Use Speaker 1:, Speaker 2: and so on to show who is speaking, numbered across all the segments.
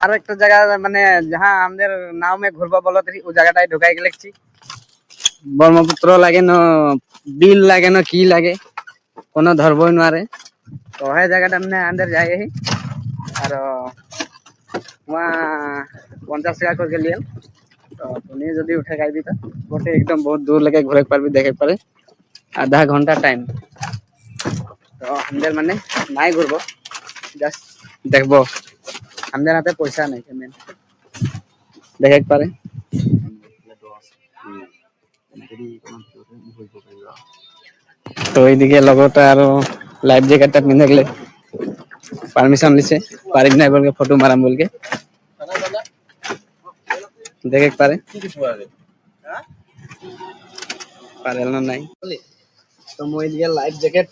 Speaker 1: আর একটা জায়গা মানে যাহা আমাদের নাও মে ঘুরবা বলো ও জায়গাটায় ঢুকাই গেলেছি। ব্রহ্মপুত্র লাগে না, বিল লাগে না, কি লাগে কোনো ধরবই নারে। তো হ্যাঁ জায়গাটা মানে আন্দার যাই আর 50 টাকা করে গেলি। তো তুমি যদি উঠে গাইবি তো গোটে একদম বহুত দূর লেগে ঘুরে পারবি, দেখে পারে আধা ঘন্টা টাইম। তো আমাদের মানে নাই ঘুরবো, জাস্ট দেখবো। আমাদের হাতে পয়সা নাই মেন, দেখে পারে। তো এইদিকে লগটা আরো লাইফ জ্যাকেটটা পিন্ধে গেলে পারমিশন লিছে, পারিব নাই বলকে ফটো মারাম বলকে, দেখে পারে পারে না নাই। তো মই এইদিকে লাইফ জ্যাকেট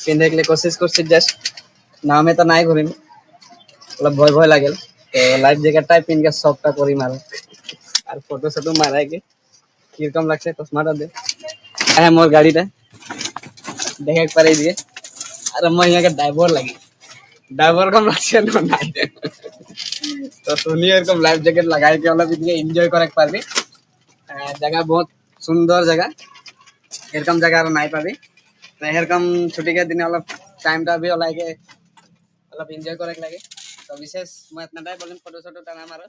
Speaker 1: পিন্ধে গেলে কোশিশ করছি, জাস্ট নামে তো নাই ঘুরিম, অলপ ভয় ভয় লাগেল। তো লাইফ জ্যাকেটটাই পিনকে শখটা করি মারো আর ফটো শটো মারাই কে কিরকম লাগছে চশমাটা দে। হ্যাঁ মোর গাড়িটা দেখে পারে এইদিকে। আর মই ইয়াকে ড্রাইভার লাগি, ড্রাইভার কম লাগছে না নাই। তো তুমি এরকম লাইফ জ্যাকেট লাগাই কে অলপ এদিকে এনজয় করে পারবি। জায়গা বহুত সুন্দর জায়গা, এরকম জায়গা আর নাই পাবি। এরকম ছুটিকে দিনে অলপ টাইমটা বি ওলাইকে অলপ এনজয় করে লাগে। তো বিশেষ মই আপনাটাই বলিম ফটো শটো টানা মারো।